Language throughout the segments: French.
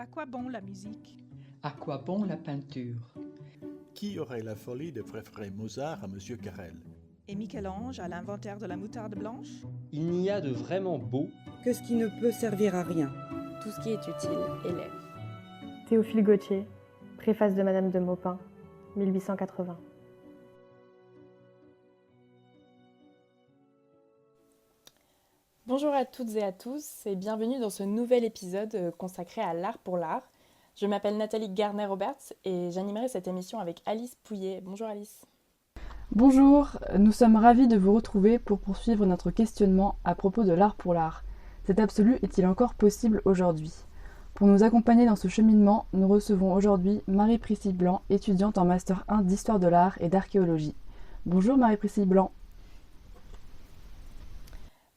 À quoi bon la musique? À quoi bon la peinture? Qui aurait la folie de préférer Mozart à Monsieur Carrel? Et Michel-Ange à l'inventaire de la moutarde blanche? Il n'y a de vraiment beau que ce qui ne peut servir à rien. Tout ce qui est utile est laid. Théophile Gautier, préface de Madame de Maupin, 1880. Bonjour à toutes et à tous et bienvenue dans ce nouvel épisode consacré à l'art pour l'art. Je m'appelle Nathalie Garnet-Roberts et j'animerai cette émission avec Alice Pouillet. Bonjour Alice. Bonjour, nous sommes ravis de vous retrouver pour poursuivre notre questionnement à propos de l'art pour l'art. Cet absolu est-il encore possible aujourd'hui? Pour nous accompagner dans ce cheminement, nous recevons aujourd'hui Marie-Priscille Blanc, étudiante en Master 1 d'Histoire de l'art et d'Archéologie. Bonjour Marie-Priscille Blanc.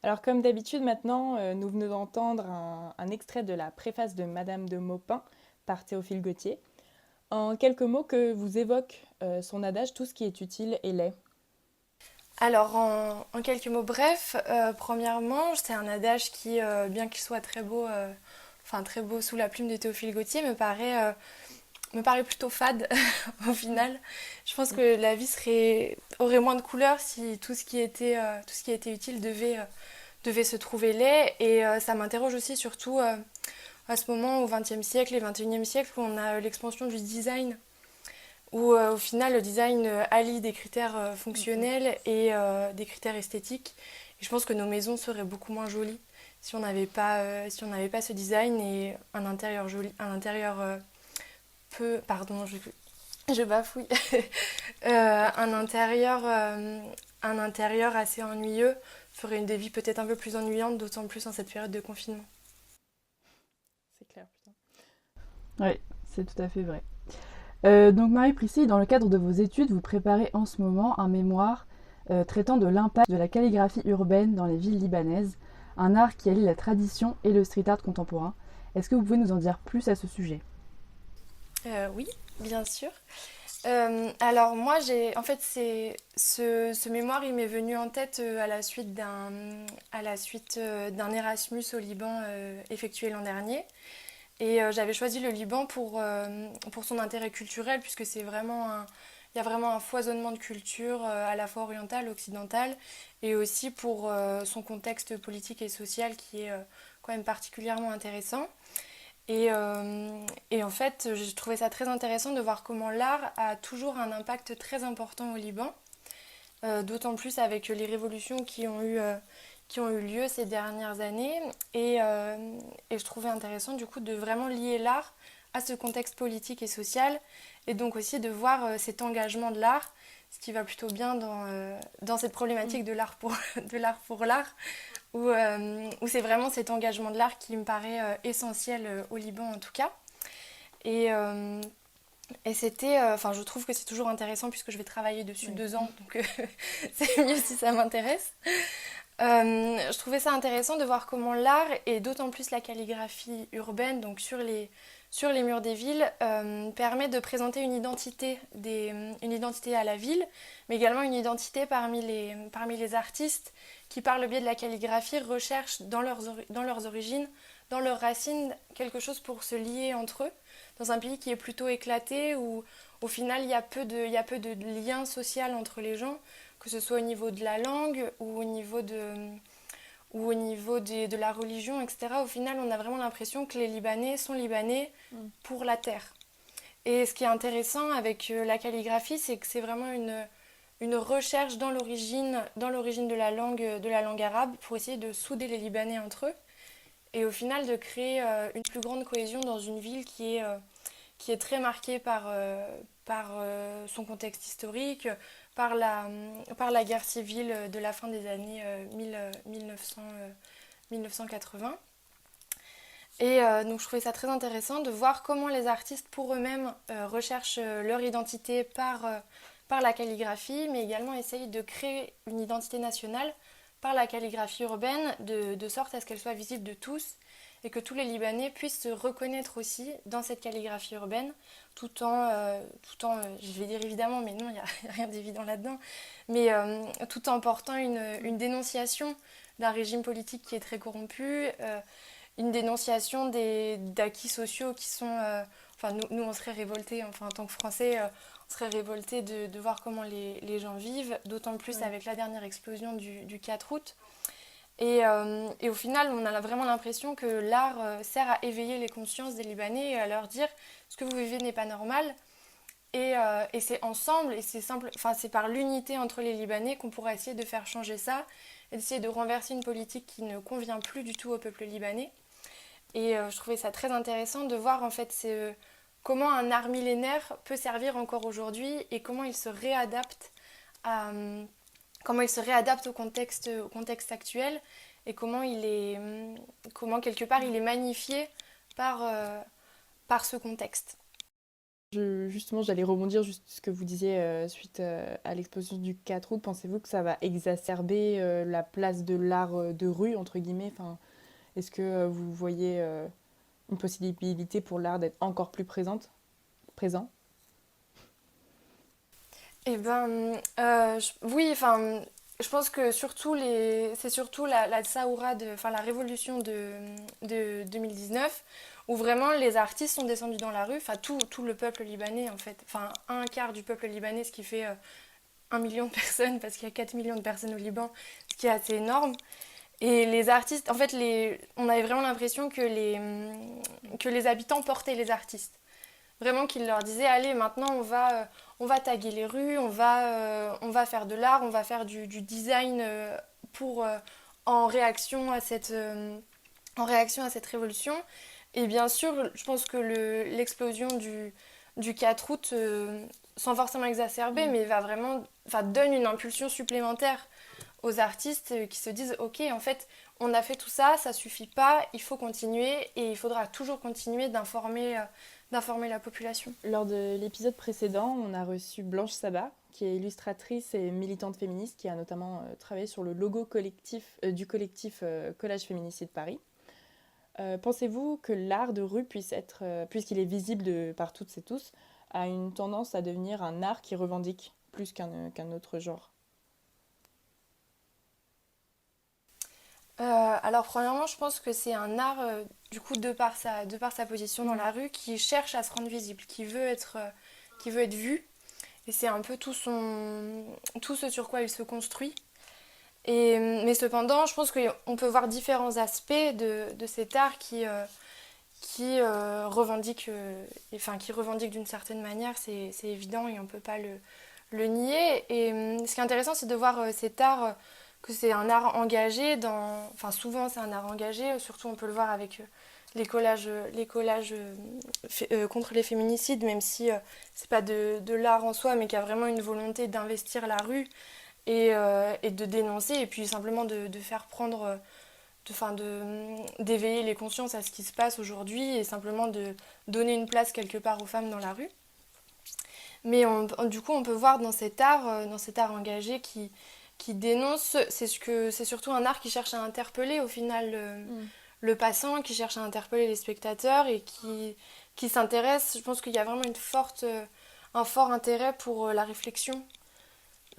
Alors comme d'habitude maintenant, nous venons d'entendre un extrait de la préface de Madame de Maupin par Théophile Gautier. En quelques mots, que vous évoque son adage « Tout ce qui est utile est laid ». Alors en quelques mots brefs, premièrement, c'est un adage qui, bien qu'il soit très beau sous la plume de Théophile Gautier, me paraît plutôt fade au final. Je pense que la vie aurait moins de couleurs si tout ce qui était utile devait se trouver laid. Et ça m'interroge aussi surtout à ce moment au XXe siècle et XXIe siècle où on a l'expansion du design, où au final le design allie des critères fonctionnels et des critères esthétiques. Et je pense que nos maisons seraient beaucoup moins jolies si on n'avait pas ce design et un intérieur joli, je bafouille, un intérieur assez ennuyeux ferait une des vies peut-être un peu plus ennuyante, d'autant plus en cette période de confinement. C'est clair, putain. Oui, c'est tout à fait vrai. Donc Marie-Priscille, dans le cadre de vos études, vous préparez en ce moment un mémoire traitant de l'impact de la calligraphie urbaine dans les villes libanaises, un art qui allie la tradition et le street art contemporain. Est-ce que vous pouvez nous en dire plus à ce sujet? Oui, bien sûr. Alors moi, ce mémoire, il m'est venu en tête à la suite d'un Erasmus au Liban effectué l'an dernier. Et j'avais choisi le Liban pour son intérêt culturel, puisque il y a vraiment un foisonnement de culture à la fois orientale, occidentale, et aussi pour son contexte politique et social qui est quand même particulièrement intéressant. Et en fait, j'ai trouvé ça très intéressant de voir comment l'art a toujours un impact très important au Liban, d'autant plus avec les révolutions qui ont eu lieu ces dernières années. Et je trouvais intéressant du coup de vraiment lier l'art à ce contexte politique et social, et donc aussi de voir cet engagement de l'art, ce qui va plutôt bien dans cette problématique de l'art pour l'art, où c'est vraiment cet engagement de l'art qui me paraît essentiel au Liban en tout cas. Et c'était, je trouve que c'est toujours intéressant puisque je vais travailler dessus 2 ans, donc c'est mieux si ça m'intéresse. Je trouvais ça intéressant de voir comment l'art, et d'autant plus la calligraphie urbaine, donc sur les murs des villes, permet de présenter une identité à la ville, mais également une identité parmi les artistes qui, par le biais de la calligraphie, recherchent dans leurs origines, dans leurs racines, quelque chose pour se lier entre eux, dans un pays qui est plutôt éclaté, où au final il y a peu de liens sociaux entre les gens, que ce soit au niveau de la langue ou au niveau de la religion, etc. Au final, on a vraiment l'impression que les Libanais sont Libanais pour la terre. Et ce qui est intéressant avec la calligraphie, c'est que c'est vraiment une recherche dans l'origine de la langue arabe pour essayer de souder les Libanais entre eux et au final de créer une plus grande cohésion dans une ville qui est très marquée par son contexte historique, par la guerre civile de la fin des années 1980. Et donc je trouvais ça très intéressant de voir comment les artistes pour eux-mêmes recherchent leur identité par la calligraphie, mais également essayent de créer une identité nationale par la calligraphie urbaine, de sorte à ce qu'elle soit visible de tous, et que tous les Libanais puissent se reconnaître aussi dans cette calligraphie urbaine, tout en je vais dire évidemment, mais non, il n'y a rien d'évident là-dedans, mais tout en portant une dénonciation d'un régime politique qui est très corrompu, une dénonciation d'acquis sociaux qui sont... enfin, nous, on serait révoltés, enfin, en tant que Français, on serait révoltés de voir comment les gens vivent, d'autant plus avec la dernière explosion du 4 août. Et au final, on a vraiment l'impression que l'art sert à éveiller les consciences des Libanais et à leur dire ce que vous vivez n'est pas normal. Et c'est ensemble, et c'est simple, enfin c'est par l'unité entre les Libanais qu'on pourra essayer de faire changer ça et d'essayer de renverser une politique qui ne convient plus du tout au peuple libanais. Et je trouvais ça très intéressant de voir en fait comment un art millénaire peut servir encore aujourd'hui et comment il se réadapte au contexte actuel et comment quelque part il est magnifié par ce contexte. Justement, j'allais rebondir juste ce que vous disiez suite à l'explosion du 4 août. Pensez-vous que ça va exacerber la place de l'art de rue, entre guillemets? Enfin, est-ce que vous voyez une possibilité pour l'art d'être encore plus présent? Eh ben, oui, enfin, je pense que c'est surtout la Tsaoura, la révolution de 2019, où vraiment les artistes sont descendus dans la rue, enfin tout le peuple libanais en fait, enfin un quart du peuple libanais, ce qui fait 1 million de personnes, parce qu'il y a 4 millions de personnes au Liban, ce qui est assez énorme. Et les artistes, en fait, on avait vraiment l'impression que les habitants portaient les artistes. Vraiment qu'ils leur disaient, allez, maintenant on va taguer les rues, on va faire de l'art, on va faire du design en réaction à cette révolution. Et bien sûr, je pense que l'explosion du 4 août, sans forcément exacerber, mais donne une impulsion supplémentaire aux artistes qui se disent « Ok, en fait, on a fait tout ça, ça suffit pas, il faut continuer et il faudra toujours continuer d'informer la population. » Lors de l'épisode précédent, on a reçu Blanche Sabat, qui est illustratrice et militante féministe, qui a notamment travaillé sur le logo du collectif Collage Féminicide Paris. Pensez-vous que l'art de rue puisqu'il est visible par toutes et tous, a une tendance à devenir un art qui revendique plus qu'un autre genre? Alors premièrement, je pense que c'est un art, du coup, de par sa position dans la rue, qui cherche à se rendre visible, qui veut être vu. Et c'est un peu tout ce sur quoi il se construit. Mais cependant, je pense qu'on peut voir différents aspects de cet art qui revendique d'une certaine manière, c'est évident et on ne peut pas le nier. Et ce qui est intéressant, c'est de voir cet art, que c'est un art engagé, souvent c'est un art engagé, surtout on peut le voir avec les collages contre les féminicides, même si c'est pas de l'art en soi, mais qu'il y a vraiment une volonté d'investir la rue et de dénoncer, et puis simplement de faire prendre, d'éveiller les consciences à ce qui se passe aujourd'hui, et simplement de donner une place quelque part aux femmes dans la rue. Mais du coup, on peut voir dans cet art engagé qui dénonce, c'est surtout un art qui cherche à interpeller au final le passant, qui cherche à interpeller les spectateurs et qui s'intéresse. Je pense qu'il y a vraiment un fort intérêt pour la réflexion.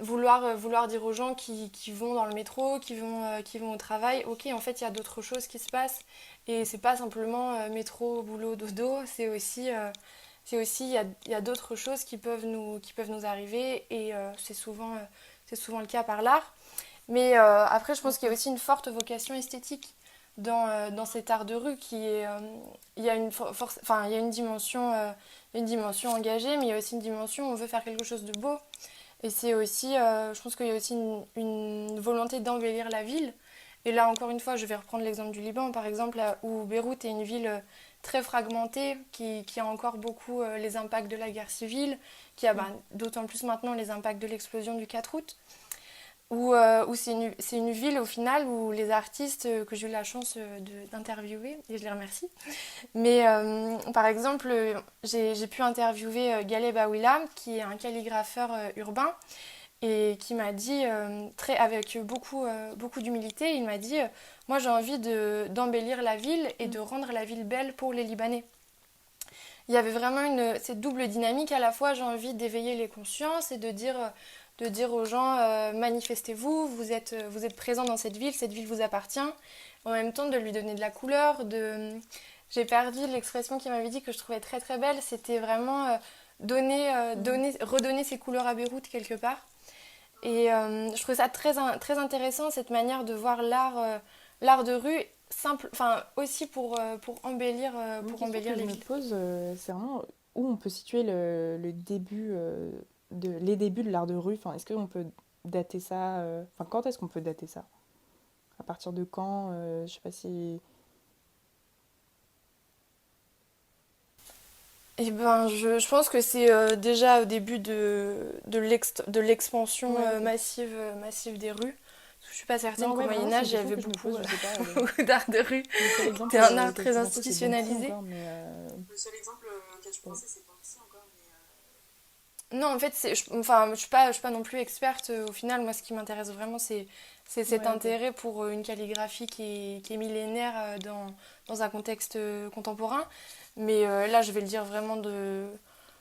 Vouloir dire aux gens qui vont dans le métro, qui vont au travail, ok, en fait il y a d'autres choses qui se passent et c'est pas simplement métro, boulot, dodo, c'est aussi il y a d'autres choses qui peuvent nous arriver et c'est souvent le cas par l'art. Mais après je pense qu'il y a aussi une forte vocation esthétique dans cet art de rue il y a une dimension engagée, mais il y a aussi une dimension où on veut faire quelque chose de beau. Et c'est aussi, je pense qu'il y a aussi une volonté d'embellir la ville. Et là, encore une fois, je vais reprendre l'exemple du Liban, par exemple, où Beyrouth est une ville très fragmentée, qui a encore beaucoup les impacts de la guerre civile, qui a d'autant plus maintenant les impacts de l'explosion du 4 août, où c'est une ville, au final, où les artistes que j'ai eu la chance d'interviewer, et je les remercie, mais par exemple, j'ai pu interviewer Galeb Aouila, qui est un calligrapheur urbain, et qui m'a dit, avec beaucoup d'humilité, il m'a dit moi j'ai envie d'embellir la ville et de rendre la ville belle pour les Libanais. Il y avait vraiment cette double dynamique, à la fois j'ai envie d'éveiller les consciences et de dire aux gens manifestez-vous, vous êtes présents dans cette ville vous appartient, en même temps de lui donner de la couleur. J'ai perdu l'expression qu'il m'avait dit que je trouvais très très belle, c'était vraiment redonner ses couleurs à Beyrouth quelque part. Et je trouvais ça très intéressant, cette manière de voir l'art de rue, simple, enfin aussi pour embellir, Une question que les je me villes. pose, c'est vraiment où on peut situer le début, les débuts de l'art de rue. Enfin, est-ce qu'on peut dater ça enfin, quand est-ce qu'on peut dater ça? À partir de quand? Je sais pas si... Eh ben, je pense que c'est déjà au début de l'expansion Ouais, ok. massive des rues. Parce que je suis pas certaine Non, qu'au ouais, vraiment, Moyen-Âge, c'est il une y avait question que je me beaucoup, pose, je sais pas. beaucoup d'art de rue. Le seul exemple C'était un art auquel très je pensais, c'est Banksy institutionnalisé. encore, mais... Le seul exemple auquel je pensais, c'est Banksy encore, mais Non, en fait, je suis pas non plus experte. Au final, moi, ce qui m'intéresse vraiment, c'est cet Ouais, ok. intérêt pour une calligraphie qui est millénaire dans un contexte contemporain. Mais là, je vais le dire vraiment de...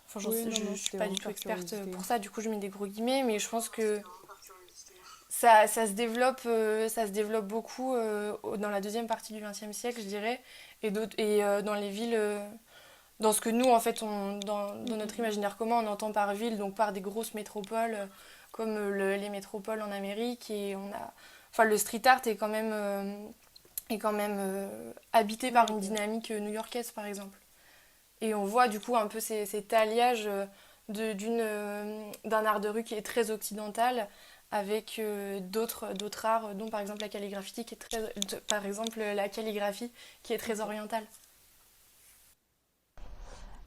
Enfin, Oui, non, je non, suis c'était pas vraiment du tout par experte curiosité. pour ça, du coup, je mets des gros guillemets, mais je pense que c'était vraiment par curiosité. ça se développe beaucoup dans la deuxième partie du XXe siècle, je dirais, et dans les villes... dans ce que nous, en fait, dans notre imaginaire commun, on entend par ville, donc par des grosses métropoles comme les métropoles en Amérique. Enfin, le street art est quand même, habité par une dynamique new-yorkaise, par exemple. Et on voit du coup un peu cet alliage d'un art de rue qui est très occidental avec d'autres arts, dont par exemple la calligraphie qui est très orientale.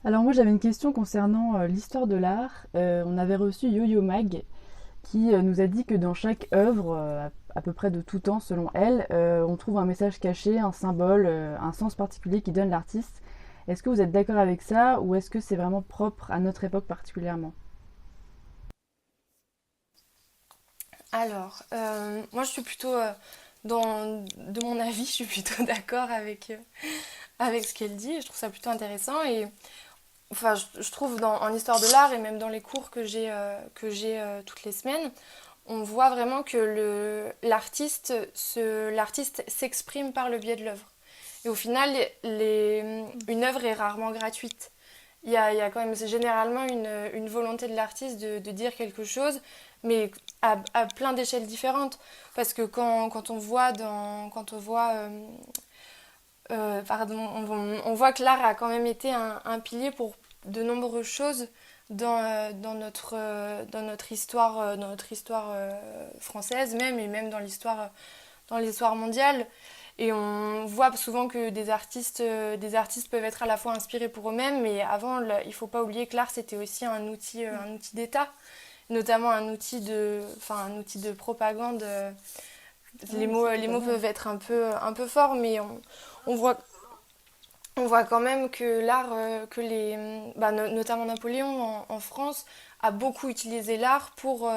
Alors moi j'avais une question concernant l'histoire de l'art. On avait reçu Yo-Yo Mag qui nous a dit que dans chaque œuvre, à peu près de tout temps selon elle, on trouve un message caché, un symbole, un sens particulier qui donne l'artiste. Est-ce que vous êtes d'accord avec ça ou est-ce que c'est vraiment propre à notre époque particulièrement? Alors, moi je suis plutôt, de mon avis, je suis plutôt d'accord avec ce qu'elle dit. Je trouve ça plutôt intéressant. Et enfin, je trouve en histoire de l'art et même dans les cours que j'ai toutes les semaines, on voit vraiment que l'artiste s'exprime par le biais de l'œuvre. Et au final, une œuvre est rarement gratuite. Il y a quand même généralement une volonté de l'artiste de dire quelque chose, mais à plein d'échelles différentes. Parce que quand on voit on voit que l'art a quand même été un pilier pour de nombreuses choses dans notre histoire française même, et même dans l'histoire mondiale. Et on voit souvent que des artistes peuvent être à la fois inspirés pour eux-mêmes, mais avant, il ne faut pas oublier que l'art, c'était aussi un outil d'État, notamment un outil de propagande. Les mots peuvent être un peu forts, mais on voit quand même que l'art, notamment Napoléon en France, a beaucoup utilisé l'art pour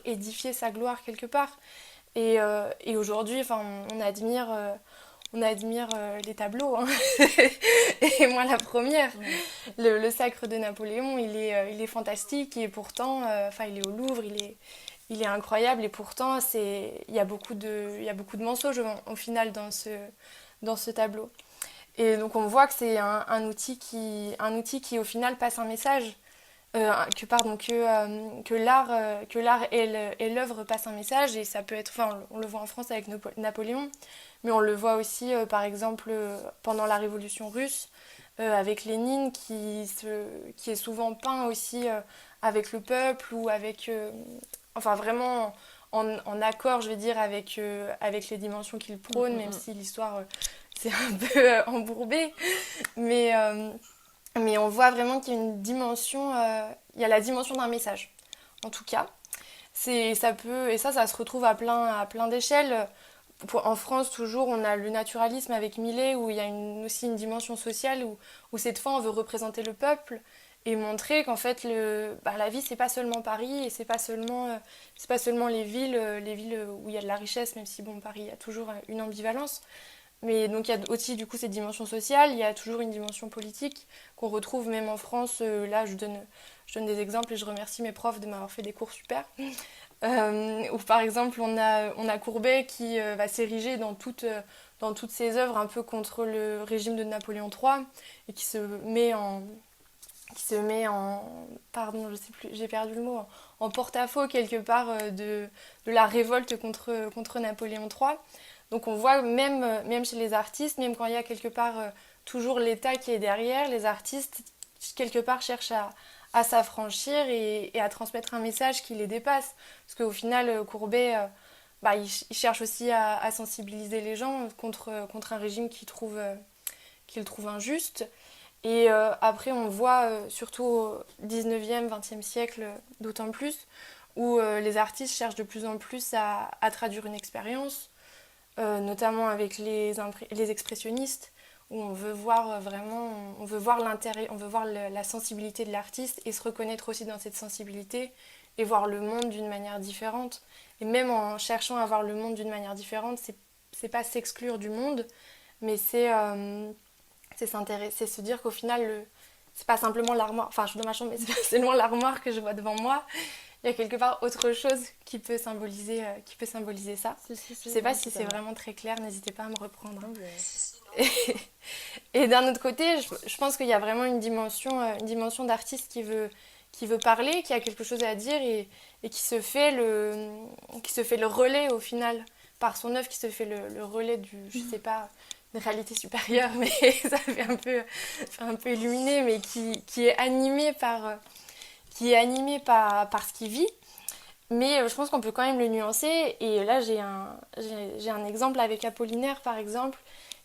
édifier sa gloire quelque part. Et aujourd'hui, enfin, on admire les tableaux, hein. Et moi la première. Le Sacre de Napoléon, il est fantastique, et pourtant, il est au Louvre, il est incroyable, et pourtant il y a beaucoup de mensonges au final dans ce tableau. Et donc on voit que c'est un outil qui au final passe un message. Que l'art et l'œuvre passent un message, et ça peut être, enfin, on le voit en France avec Napoléon, mais on le voit aussi par exemple pendant la Révolution russe, avec Lénine qui est souvent peint aussi avec le peuple, ou avec enfin vraiment en accord, je vais dire, avec les dimensions qu'il prône, même si l'histoire c'est un peu embourbé, mais on voit vraiment qu'il y a une dimension, il y a la dimension d'un message, en tout cas. Et ça se retrouve à plein d'échelles. En France, toujours, on a le naturalisme avec Millet, où il y a aussi une dimension sociale, où cette fois, on veut représenter le peuple et montrer qu'en fait, la vie, c'est pas seulement Paris, et c'est pas seulement les villes où il y a de la richesse, même si, bon, Paris, il y a toujours une ambivalence. Mais donc il y a aussi du coup cette dimension sociale, il y a toujours une dimension politique qu'on retrouve même en France. Là, je donne des exemples, et je remercie mes profs de m'avoir fait des cours super. Où par exemple on a Courbet qui va s'ériger dans toute dans toutes ses œuvres un peu contre le régime de Napoléon III et qui se met en pardon, je sais plus, j'ai perdu le mot, en porte-à-faux quelque part de la révolte contre Napoléon III. Donc on voit même chez les artistes, même quand il y a quelque part toujours l'État qui est derrière, les artistes quelque part cherchent à s'affranchir et à transmettre un message qui les dépasse. Parce qu'au final, Courbet, il cherche aussi à sensibiliser les gens contre un régime qu'il trouve injuste. Et après, on voit, surtout au 19e, 20e siècle, d'autant plus, où les artistes cherchent de plus en plus à traduire une expérience, notamment avec les expressionnistes, où on veut voir vraiment, on veut voir l'intérêt, on veut voir la sensibilité de l'artiste et se reconnaître aussi dans cette sensibilité et voir le monde d'une manière différente. Et même en cherchant à voir le monde d'une manière différente, c'est pas s'exclure du monde, mais c'est se dire qu'au final, c'est pas simplement l'armoire, enfin je suis dans ma chambre, mais c'est seulement l'armoire que je vois devant moi. Il y a quelque part autre chose qui peut symboliser ça. Je sais pas si c'est vraiment très clair, n'hésitez pas à me reprendre. Et d'un autre côté, je pense qu'il y a vraiment une dimension d'artiste qui veut parler, qui a quelque chose à dire et qui se fait le relais au final par son œuvre, qui se fait le relais je sais pas, une réalité supérieure, mais ça fait un peu illuminé, mais qui est animé par ce qu'il vit. Mais je pense qu'on peut quand même le nuancer. Et là, j'ai un exemple avec Apollinaire, par exemple,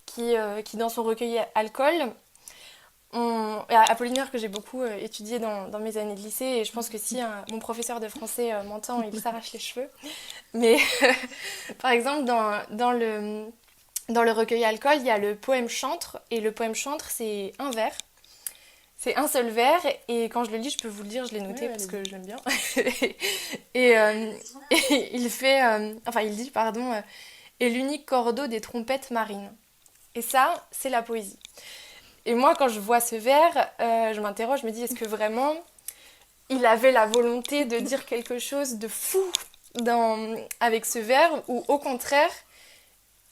qui dans son recueil Alcool, Apollinaire que j'ai beaucoup étudié dans mes années de lycée, et je pense que si mon professeur de français m'entend, il s'arrache les cheveux. Mais par exemple, dans le recueil Alcool, il y a le poème Chantre, et le poème Chantre, c'est un vers. C'est un seul vers, et quand je le lis, je peux vous le dire, je l'ai noté parce que je l'aime bien. et il dit, et l'unique cordeau des trompettes marines. Et ça, c'est la poésie. Et moi, quand je vois ce vers, je m'interroge, je me dis, est-ce que vraiment, il avait la volonté de dire quelque chose de fou avec ce vers, ou au contraire,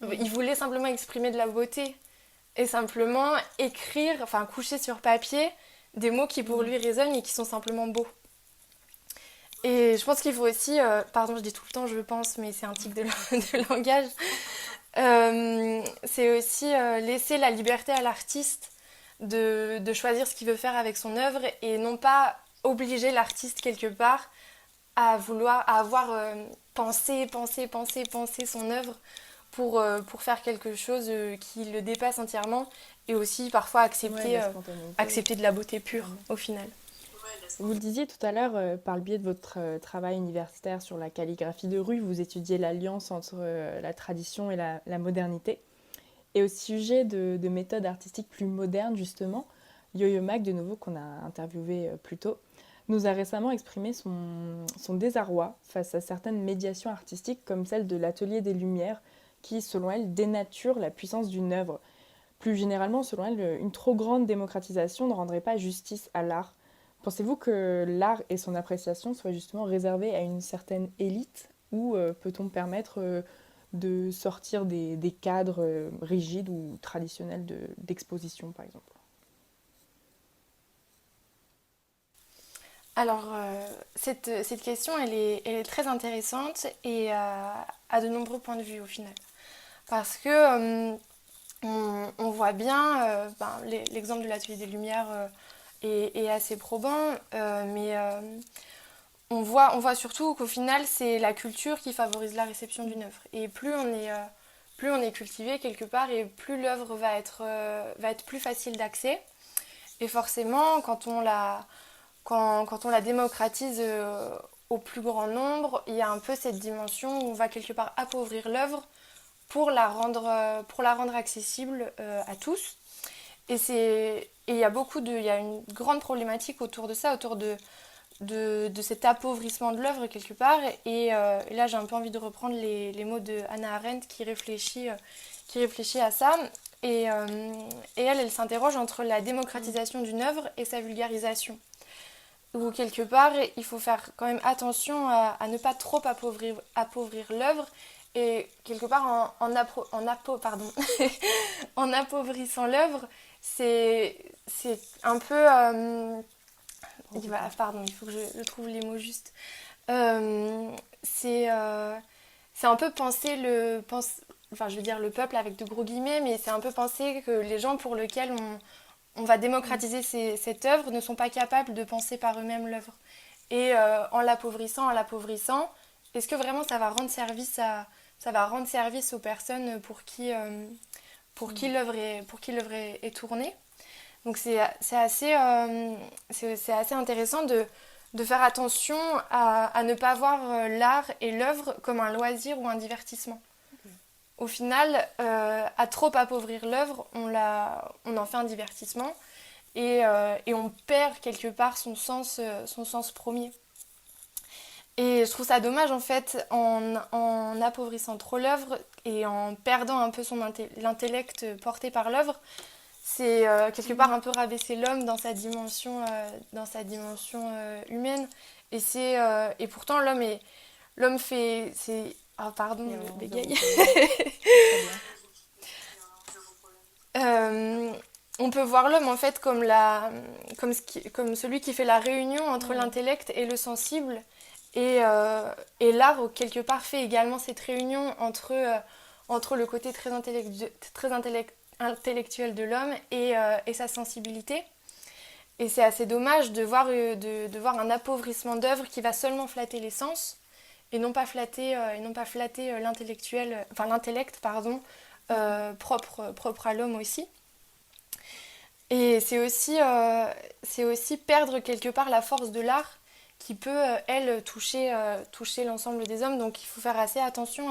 il voulait simplement exprimer de la beauté et simplement coucher sur papier des mots qui pour lui résonnent et qui sont simplement beaux. Et je pense qu'il faut aussi, pardon, je dis tout le temps je pense, mais c'est un tic de langage, c'est aussi laisser la liberté à l'artiste de choisir ce qu'il veut faire avec son œuvre et non pas obliger l'artiste quelque part à avoir pensé son œuvre pour faire quelque chose qui le dépasse entièrement et aussi parfois accepter de la beauté pure au final. Vous le disiez tout à l'heure, par le biais de votre travail universitaire sur la calligraphie de rue, vous étudiez l'alliance entre la tradition et la modernité. Et au sujet de méthodes artistiques plus modernes, justement, Yo-Yo Mac, de nouveau, qu'on a interviewé plus tôt, nous a récemment exprimé son désarroi face à certaines médiations artistiques comme celle de l'Atelier des Lumières, qui, selon elle, dénature la puissance d'une œuvre. Plus généralement, selon elle, une trop grande démocratisation ne rendrait pas justice à l'art. Pensez-vous que l'art et son appréciation soient justement réservés à une certaine élite ou peut-on permettre de sortir des cadres rigides ou traditionnels d'exposition, par exemple ? Alors, cette question, elle est très intéressante et à de nombreux points de vue au final. Parce que on voit bien, l'exemple de l'Atelier des Lumières est assez probant, mais on voit surtout qu'au final, c'est la culture qui favorise la réception d'une œuvre. Et plus on est cultivé quelque part, et plus l'œuvre va être plus facile d'accès. Et forcément, quand on la démocratise au plus grand nombre, il y a un peu cette dimension où on va quelque part appauvrir l'œuvre pour la rendre accessible à tous. Et il y a une grande problématique autour de ça, autour de cet appauvrissement de l'œuvre quelque part. Et là, j'ai un peu envie de reprendre les mots de Hannah Arendt qui réfléchit à ça. Et elle s'interroge entre la démocratisation d'une œuvre et sa vulgarisation. Où quelque part, il faut faire quand même attention à ne pas trop appauvrir l'œuvre Et quelque part, en appauvrissant l'œuvre, c'est un peu... pardon, il faut que je trouve les mots justes. C'est un peu penser le peuple avec de gros guillemets, mais c'est un peu penser que les gens pour lesquels on va démocratiser cette œuvre ne sont pas capables de penser par eux-mêmes l'œuvre. Et en l'appauvrissant, est-ce que vraiment ça va rendre service aux personnes pour qui l'œuvre est tournée? Donc c'est assez intéressant de faire attention à ne pas voir l'art et l'œuvre comme un loisir ou un divertissement. Au final, à trop appauvrir l'œuvre, on en fait un divertissement et on perd quelque part son sens premier. Et je trouve ça dommage en fait, en appauvrissant trop l'œuvre et en perdant un peu l'intellect porté par l'œuvre, c'est quelque part un peu rabaisser l'homme dans sa dimension humaine. Et pourtant l'homme fait... Ah pardon, je bégaye. On peut voir l'homme en fait comme celui qui fait la réunion entre l'intellect et le sensible. Et l'art, quelque part, fait également cette réunion entre le côté très intellectuel de l'homme et sa sensibilité. Et c'est assez dommage de voir un appauvrissement d'œuvre qui va seulement flatter les sens et non pas flatter l'intellect propre à l'homme aussi. Et c'est aussi perdre quelque part la force de l'art qui peut, elle, toucher l'ensemble des hommes. Donc il faut faire assez attention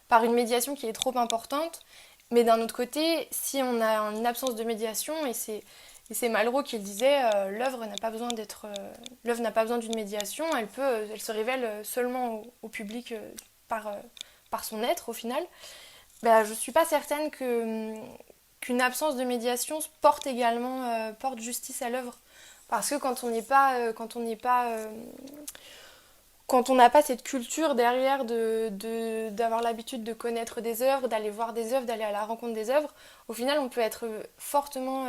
par une médiation qui est trop importante. Mais d'un autre côté, si on a une absence de médiation, et c'est Malraux qui le disait, l'œuvre n'a pas besoin d'une médiation, elle se révèle seulement au public par son être au final. Je ne suis pas certaine qu'une absence de médiation porte justice à l'œuvre. Parce que quand on n'a pas cette culture derrière d'avoir l'habitude de connaître des œuvres, d'aller voir des œuvres, d'aller à la rencontre des œuvres, au final on peut être fortement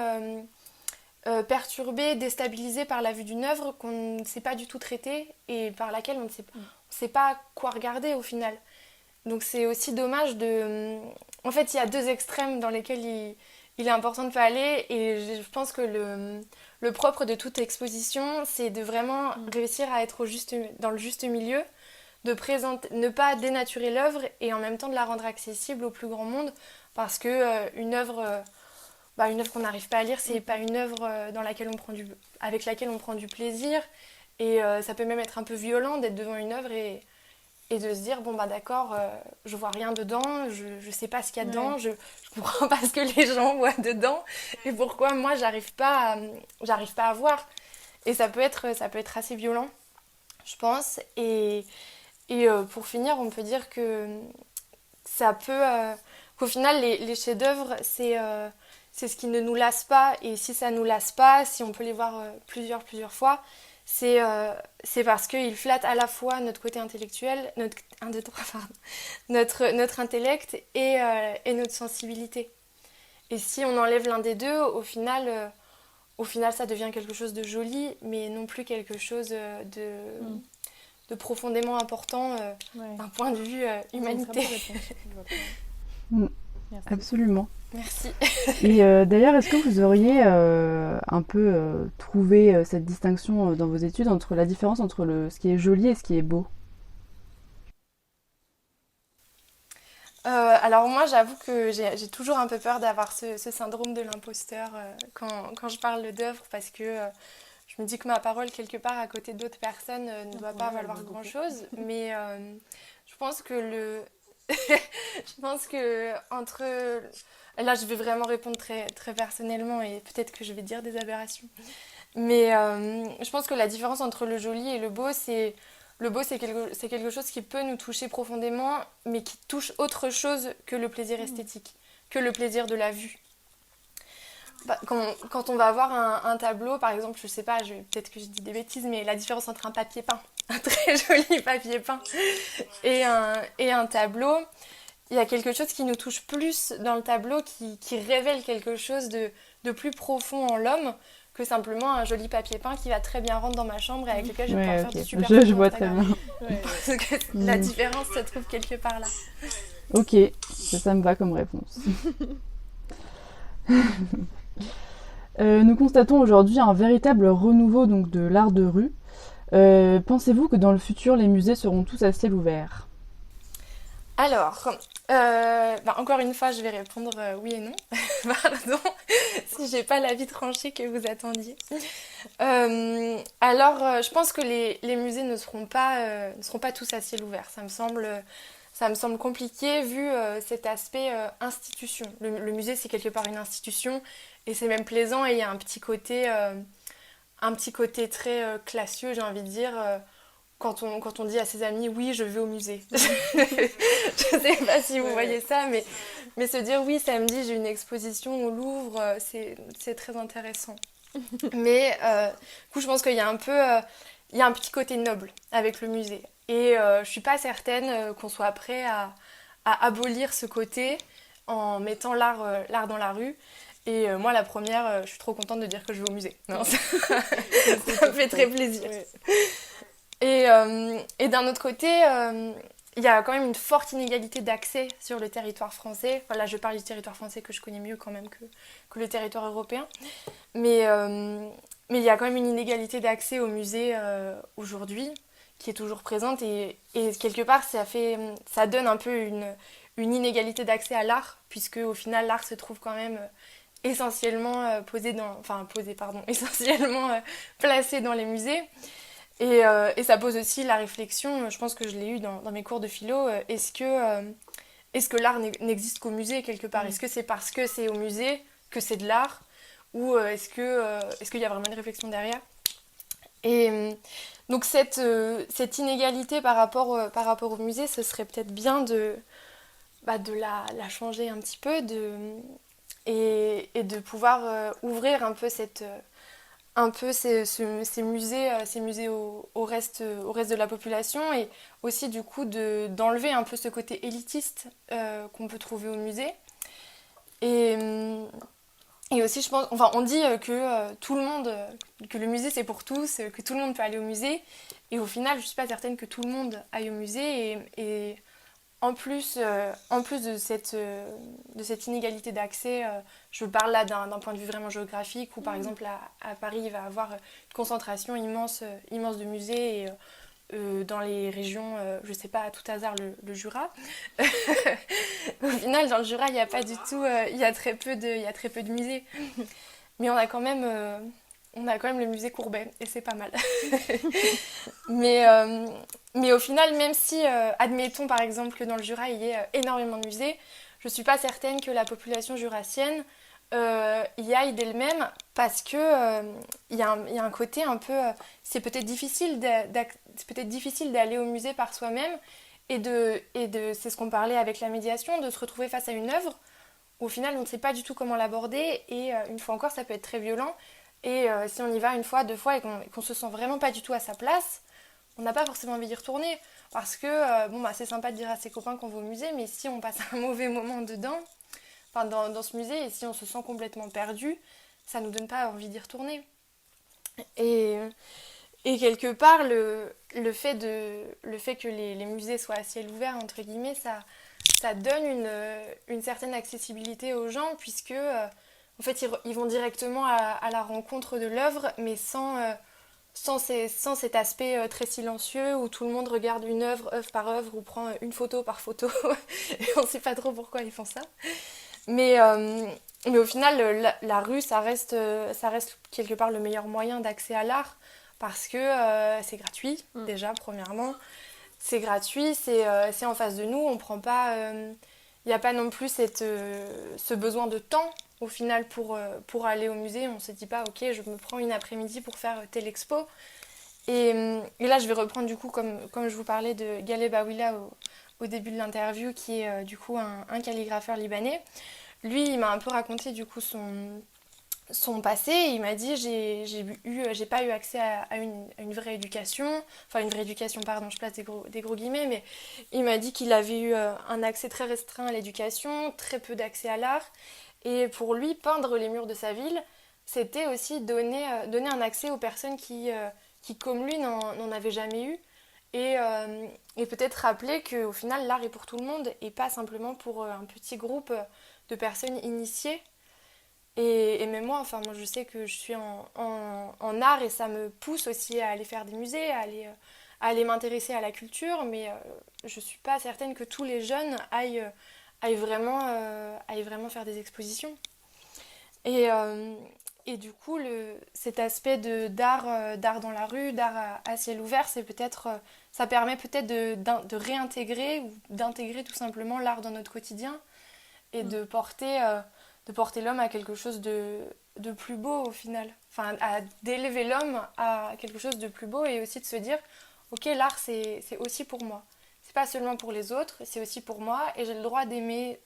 perturbé, déstabilisé par la vue d'une œuvre qu'on ne sait pas du tout traiter et par laquelle on ne sait pas quoi regarder au final. Donc c'est aussi dommage En fait, il y a deux extrêmes dans lesquels il est important de ne pas aller, et je pense que le propre de toute exposition, c'est de vraiment réussir à être dans le juste milieu, ne pas dénaturer l'œuvre et en même temps de la rendre accessible au plus grand monde, parce que une œuvre qu'on n'arrive pas à lire, c'est pas une œuvre avec laquelle on prend du plaisir, et ça peut même être un peu violent d'être devant une œuvre et de se dire d'accord, je vois rien dedans, je sais pas ce qu'il y a dedans, je comprends pas ce que les gens voient dedans et pourquoi moi j'arrive pas à voir. Et ça peut être assez violent, je pense. Et pour finir, on peut dire que qu'au final les chefs-d'œuvre c'est ce qui ne nous lasse pas, et si ça nous lasse pas, si on peut les voir plusieurs fois, c'est parce qu'ils flattent à la fois notre côté intellectuel, notre intellect et notre sensibilité. Et si on enlève l'un des deux, au final ça devient quelque chose de joli, mais non plus quelque chose de profondément important d'un point de vue humanité. Absolument. Merci. Et d'ailleurs, est-ce que vous auriez un peu trouvé cette distinction dans vos études entre la différence entre ce qui est joli et ce qui est beau? Alors moi, j'avoue que j'ai toujours un peu peur d'avoir ce syndrome de l'imposteur quand je parle d'œuvres, parce que je me dis que ma parole, quelque part, à côté d'autres personnes, ne doit pas valoir grand-chose. Mais je pense que entre... Là, je vais vraiment répondre très, très personnellement, et peut-être que je vais dire des aberrations. Mais je pense que la différence entre le joli et le beau, c'est quelque chose qui peut nous toucher profondément, mais qui touche autre chose que le plaisir esthétique, que le plaisir de la vue. Quand on va voir un tableau, par exemple, je sais pas, peut-être que je dis des bêtises, mais la différence entre un papier peint un très joli papier peint et un tableau, il y a quelque chose qui nous touche plus dans le tableau, qui révèle quelque chose de plus profond en l'homme que simplement un joli papier peint qui va très bien rendre dans ma chambre et avec lequel je vais pouvoir faire du super je photos vois très Instagram. bien. Parce que la différence se trouve quelque part là. Ok, ça me va comme réponse. Nous constatons aujourd'hui un véritable renouveau donc, de l'art de rue. Pensez-vous que dans le futur, les musées seront tous à ciel ouvert? Alors, encore une fois, je vais répondre oui et non. Pardon, si j'ai pas l'avis tranché que vous attendiez. Je pense que les musées ne seront pas tous à ciel ouvert. Ça me semble compliqué vu cet aspect institution. Le musée, c'est quelque part une institution et c'est même plaisant et il y a un petit côté très classieux, j'ai envie de dire. Quand on dit à ses amis oui je vais au musée. Je sais pas si vous voyez ça, mais se dire oui samedi j'ai une exposition au Louvre, c'est très intéressant. Mais du coup je pense qu'il y a il y a un petit côté noble avec le musée et je suis pas certaine qu'on soit prêt à abolir ce côté en mettant l'art dans la rue. Et moi la première, je suis trop contente de dire que je vais au musée. Non, ça me fait très plaisir. Et d'un autre côté, il y a quand même une forte inégalité d'accès sur le territoire français. Enfin, là, je parle du territoire français que je connais mieux quand même que le territoire européen. Mais il y a quand même une inégalité d'accès au musée aujourd'hui qui est toujours présente. Et quelque part, ça donne un peu une inégalité d'accès à l'art, puisque au final, l'art se trouve quand même essentiellement essentiellement placé dans les musées. Et ça pose aussi la réflexion, je pense que je l'ai eu dans mes cours de philo, est-ce que l'art n'existe qu'au musée quelque part? Est-ce que c'est parce que c'est au musée que c'est de l'art? Ou est-ce qu'il y a vraiment une réflexion derrière? Et donc cette inégalité par rapport au musée, ce serait peut-être bien de la changer un petit peu et de pouvoir ouvrir un peu ces musées au reste de la population et aussi du coup d'enlever un peu ce côté élitiste qu'on peut trouver au musée. Et aussi je pense, on dit que le musée c'est pour tous, que tout le monde peut aller au musée et au final je suis pas certaine que tout le monde aille au musée et en plus de cette inégalité d'accès, je parle là d'un point de vue vraiment géographique où par exemple à Paris il va y avoir une concentration immense de musées et dans les régions, je sais pas à tout hasard le Jura. Au final dans le Jura il n'y a pas du tout, il y a très peu de musées. Mais on a quand même le musée Courbet et c'est pas mal. Mais au final, même si, admettons par exemple que dans le Jura il y ait énormément de musées, je suis pas certaine que la population jurassienne y aille d'elle-même parce que il y a un côté un peu... c'est peut-être difficile d'aller au musée par soi-même et c'est ce qu'on parlait avec la médiation, de se retrouver face à une œuvre où au final on ne sait pas du tout comment l'aborder et une fois encore ça peut être très violent. Et si on y va une fois, 2 fois et qu'on se sent vraiment pas du tout à sa place, on n'a pas forcément envie d'y retourner. Parce que c'est sympa de dire à ses copains qu'on va au musée, mais si on passe un mauvais moment dedans, dans ce musée, et si on se sent complètement perdu, ça nous donne pas envie d'y retourner. Et quelque part, le fait que les musées soient à ciel ouvert, entre guillemets, ça donne une certaine accessibilité aux gens, puisque... en fait, ils vont directement à la rencontre de l'œuvre, mais sans cet aspect très silencieux où tout le monde regarde une œuvre par œuvre, ou prend une photo par photo, et on ne sait pas trop pourquoi ils font ça. Mais au final, la rue, ça reste quelque part le meilleur moyen d'accès à l'art, parce que c'est gratuit, déjà, premièrement. C'est gratuit, c'est en face de nous, on prend pas... il n'y a pas non plus ce besoin de temps au final pour aller au musée. On ne se dit pas ok je me prends une après-midi pour faire telle expo. Et là je vais reprendre du coup comme je vous parlais de Galeb Aouila au début de l'interview, qui est du coup un calligrapheur libanais. Lui il m'a un peu raconté du coup son passé. Il m'a dit j'ai pas eu accès à une vraie éducation, enfin une vraie éducation, pardon, je place des gros guillemets, mais il m'a dit qu'il avait eu un accès très restreint à l'éducation, très peu d'accès à l'art, et pour lui, peindre les murs de sa ville, c'était aussi donner un accès aux personnes qui comme lui, n'en avaient jamais eu, et peut-être rappeler qu'au final, l'art est pour tout le monde, et pas simplement pour un petit groupe de personnes initiées. Et même moi, je sais que je suis en art et ça me pousse aussi à aller faire des musées, à aller m'intéresser à la culture, mais je suis pas certaine que tous les jeunes aillent vraiment faire des expositions. Et du coup, cet aspect d'art dans la rue, d'art à ciel ouvert, ça permet peut-être de réintégrer ou d'intégrer tout simplement l'art dans notre quotidien et de porter l'homme à quelque chose de plus beau au final. Enfin, d'élever l'homme à quelque chose de plus beau et aussi de se dire, ok, l'art c'est aussi pour moi. C'est pas seulement pour les autres, c'est aussi pour moi et j'ai le droit d'aimer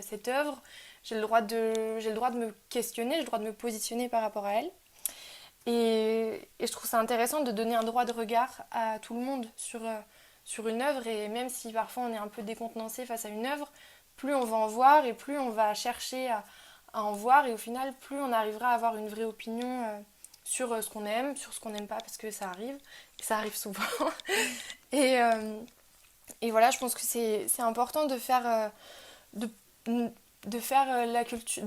cette œuvre, j'ai le droit de me questionner, j'ai le droit de me positionner par rapport à elle. Et je trouve ça intéressant de donner un droit de regard à tout le monde sur une œuvre et même si parfois on est un peu décontenancé face à une œuvre, plus on va en voir et plus on va chercher à en voir et au final plus on arrivera à avoir une vraie opinion sur ce qu'on aime, sur ce qu'on n'aime pas parce que ça arrive souvent. Et voilà, je pense que c'est important de faire de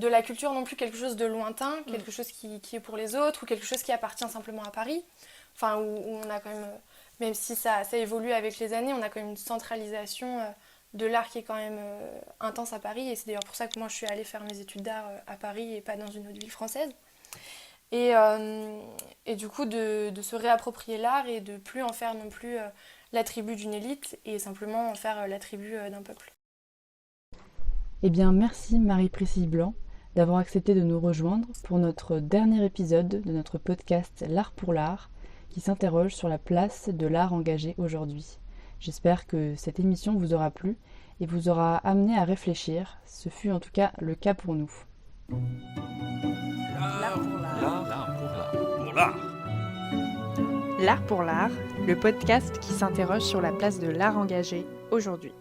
la culture non plus quelque chose de lointain, quelque chose qui est pour les autres ou quelque chose qui appartient simplement à Paris. Enfin, où on a quand même si ça évolue avec les années, on a quand même une centralisation de l'art qui est quand même intense à Paris et c'est d'ailleurs pour ça que moi je suis allée faire mes études d'art à Paris et pas dans une autre ville française et du coup de se réapproprier l'art et de plus en faire non plus l'attribut d'une élite et simplement en faire l'attribut d'un peuple. Eh bien merci Marie-Priscille Blanc d'avoir accepté de nous rejoindre pour notre dernier épisode de notre podcast L'art pour l'art qui s'interroge sur la place de l'art engagé aujourd'hui. J'espère que cette émission vous aura plu et vous aura amené à réfléchir. Ce fut en tout cas le cas pour nous. L'art pour l'art. L'art pour l'art, le podcast qui s'interroge sur la place de l'art engagé aujourd'hui.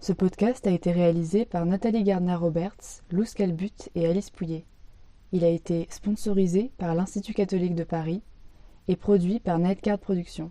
Ce podcast a été réalisé par Nathalie Gardner-Roberts, Luz Calbut et Alice Pouillet. Il a été sponsorisé par l'Institut catholique de Paris et produit par Nightcard Productions.